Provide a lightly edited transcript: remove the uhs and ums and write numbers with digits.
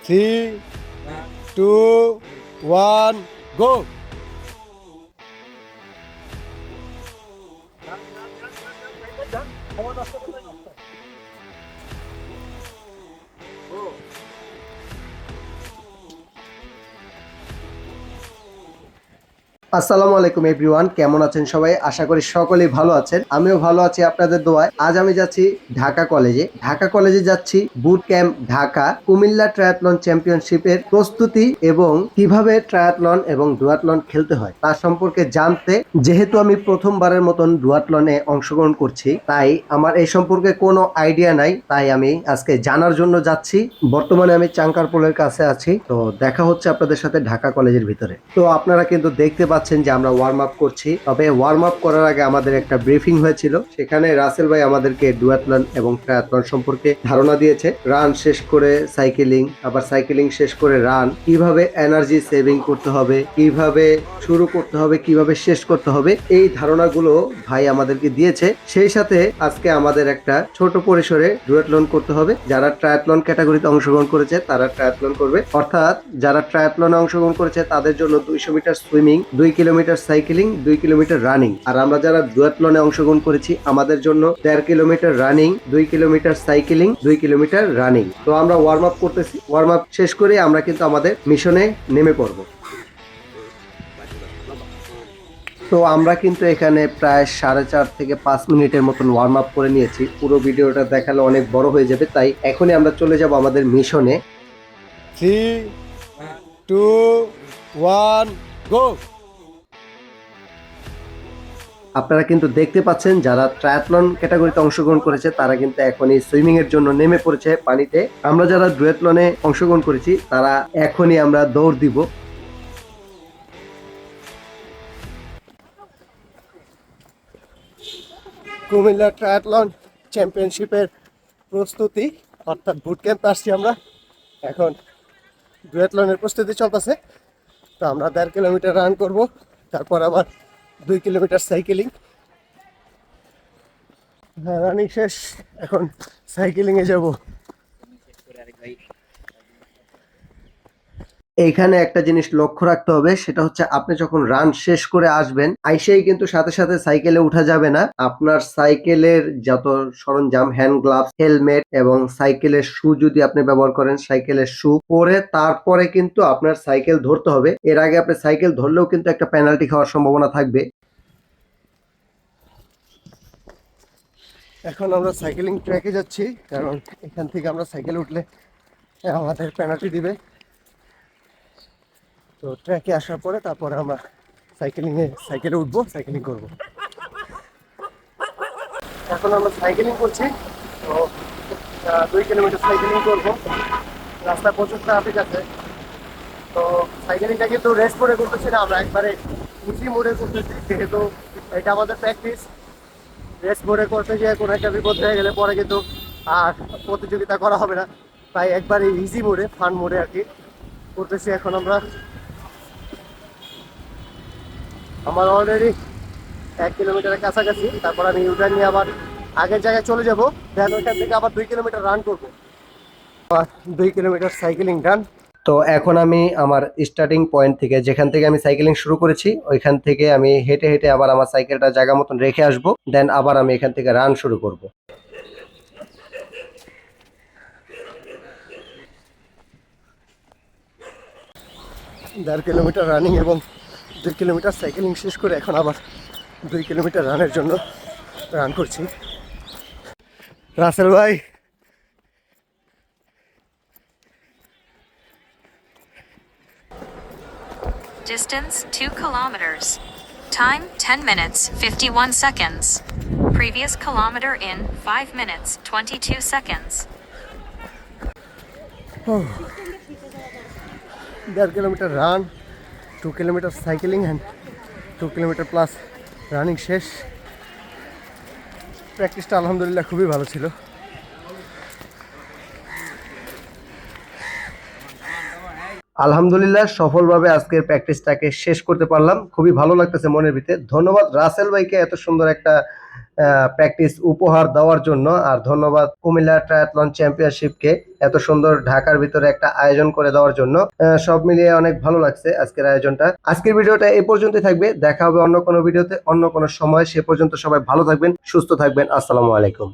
3, 2, 1, go! আসসালামু আলাইকুম everyone, কেমন আছেন সবাই? আশা করি সকলেই ভালো আছেন। আমিও ভালো আছি আপনাদের দোয়ায়। আজ আমি যাচ্ছি ঢাকা কলেজে যাচ্ছি boot camp Dhaka Comilla triathlon চ্যাম্পিয়নশিপের প্রস্তুতি এবং কিভাবে ট্রায়াথলন এবং ডুয়াথলন খেলতে হয় তার সম্পর্কে জানতে। যেহেতু আমি প্রথমবারের মতন ডুয়াথলনে অংশগ্রহণ করছি, তাই আমার এই সম্পর্কে কোনো আইডিয়া নাই, তাই আমি আজকে জানার জন্য যাচ্ছি। বর্তমানে আমি চাঙ্কারপোলের কাছে আছি, তো দেখা হচ্ছে আপনাদের সাথে ঢাকা কলেজের ভিতরে। তো আপনারা কিন্তু দেখতে পাচ্ছেন যে আমরা ওয়ার্ম আপ করছি, তবে ওয়ার্ম আপ করার আগে আমাদের একটা ব্রিফিং হয়েছিল। সেখানে রাসেল ভাই আমাদেরকে ডুয়াথলন এবং ট্রায়াথলন সম্পর্কে ধারণা দিয়েছে। রান শেষ করে সাইকেলিং, আবার সাইকেলিং শেষ করে রান, কিভাবে এনার্জি সেভিং করতে হবে, কিভাবে শুরু করতে হবে, কিভাবে শেষ করতে হবে, এই ধারণাগুলো ভাই আমাদেরকে দিয়েছে। সেই সাথে আজকে আমাদের একটা ছোট পরিসরে ডুয়াথলন করতে হবে। যারা ট্রায়াথলন ক্যাটাগরিতে অংশগ্রহণ করেছে তারা ট্রায়াথলন করবে, অর্থাৎ যারা ট্রায়াথলনে অংশগ্রহণ করেছে তাদের জন্য 200 metre swimming, 2 kilometre cycling, 2 kilometre running. আর আমরা যারা ডুয়াথলনে অংশগ্রহণ করেছি আমাদের জন্য 1.5 kilometre running, 2 kilometre cycling, 2 kilometre running. তো আমরা ওয়ার্ম আপ করতেছি। ওয়ার্ম আপ শেষ করে আমরা কিন্তু আমাদের মিশনে নেমে পড়ব। তো আমরা কিন্তু এখানে প্রায় 4.5 থেকে 5 মিনিটের মতন ওয়ার্ম আপ করে নিয়েছি। পুরো ভিডিওটা দেখালে অনেক বড় হয়ে যাবে, তাই এখনই আমরা চলে যাব আমাদের মিশনে। 3, 2, 1, go! আপনারা কিন্তু দেখতে পাচ্ছেন যারা ট্রায়াথলন ক্যাটাগরিতে অংশগ্রহণ করেছে তারা কিন্তু এখনই সুইমিং এর জন্য নেমে পড়েছে পানিতে। আমরা যারা ডুয়াথলনে অংশগ্রহণ করেছি তারা এখনই আমরা দৌড় দিব। কুমিল্লা ট্রায়াথলন চ্যাম্পিয়নশিপের প্রস্তুতি, অর্থাৎ বুট ক্যাম্প আসছি আমরা। এখন ডুয়াথলনের প্রস্তুতি চলতেছে। তো আমরা 1.5 কিলোমিটার রান করব, তারপর আবার 2 কিলোমিটার সাইকেলিং। রানিং শেষ, এখন সাইকেলিংয়ে যাব। এইখানে একটা জিনিস লক্ষ্য রাখতে হবে, সেটা হচ্ছে আপনি যখন রান শেষ করে আসবেন আইসেই কিন্তু সাথে সাথে সাইকেলে উঠা যাবে না। আপনার সাইকেলের যত সরঞ্জাম, হ্যান্ড গ্লাভস, হেলমেট এবং সাইকেলের শু যদি আপনি ব্যবহার করেন, সাইকেলের শু পরে তারপরে কিন্তু আপনার সাইকেল ধরতে হবে। এর আগে আপনি সাইকেল ধরলেও কিন্তু একটা পেনাল্টি খাওয়ার সম্ভাবনা থাকবে। এখন আমরা সাইকেলিং ট্র্যাকে যাচ্ছি, কারণ এখান থেকে আমরা সাইকেল উঠলে আমাদের পেনাল্টি দিবে। তো ট্র্যাকে আসার পরে তারপরে আমরা সাইকেলে উঠবো, সাইকেলিং করব। এখন আমরা সাইকেলিং করছি। তো 2 কিলোমিটার সাইকেলিং করব। রাস্তা প্রচুর ট্রাফিক আছে। তো সাইকেলিংটা কিন্তু রেস্ট করে করতেছি না, আমরা একবারে উঁচি মোড়ে করতেছি, যেহেতু এটা আমাদের প্র্যাকটিস। রেস্ট মোড়ে করতে গিয়ে কোনো একটা বিপদ হয়ে গেলে পরে কিন্তু আর প্রতিযোগিতা করা হবে না, তাই একবারে ইজি মোড়ে, ফান মোড়ে আর কি করতেছি। এখন আমার অলরেডি 1 কিলোমিটারের কাছাকাছি। তারপর আমি ইউটার্ন নিয়ে আবার আগের জায়গায় চলে যাবো। দেন ওইখান থেকে আবার 2 কিলোমিটার রান করবো, আবার 2 কিলোমিটার সাইকেলিং ডান। তো এখন আমি আমার স্টার্টিং পয়েন্ট থেকে, যেখান থেকে আমি সাইকেলিং শুরু করেছি, ওইখান থেকে আমি হেঁটে হেঁটে আবার আমার সাইকেলটা জায়গা মতন রেখে আসবো। দেন আবার আমি এখান থেকে রান শুরু করব। 1.5 কিলোমিটার রানিং এবং 2 কিলোমিটার সাইকেলিং শেষ করে এখন আবার 2 কিলোমিটার রানের জন্য রান করছি। রাসেল ভাই, Distance 2 kilometers. Time 10 minutes 51 seconds. Previous kilometer in 5 minutes 22 seconds. 1.5 kilometre run, 2 kilometre cycling and 2 kilometre plus running শেষ। প্র্যাকটিসটা আলহামদুলিল্লাহ খুবই ভালো ছিল। আলহামদুলিল্লাহ সফলভাবে আজকের প্র্যাকটিসটাকে শেষ করতে পারলাম। খুবই ভালো লাগতেছে মনের ভিতরে। ধন্যবাদ রাসেল ভাইকে এত সুন্দর একটা প্র্যাকটিস উপহার দেওয়ার জন্য। আর ধন্যবাদ কুমিল্লা ট্রায়াথলন চ্যাম্পিয়নশিপকে এত সুন্দর ঢাকার ভিতরে একটা আয়োজন করে দেওয়ার জন্য। সব মিলিয়ে অনেক ভালো লাগছে আজকের আয়োজনটা। আজকের ভিডিওটা এই পর্যন্তই থাকবে, দেখা হবে অন্য কোনো ভিডিওতে অন্য কোনো সময়। সে পর্যন্ত সবাই ভালো থাকবেন, সুস্থ থাকবেন। আসসালামু আলাইকুম।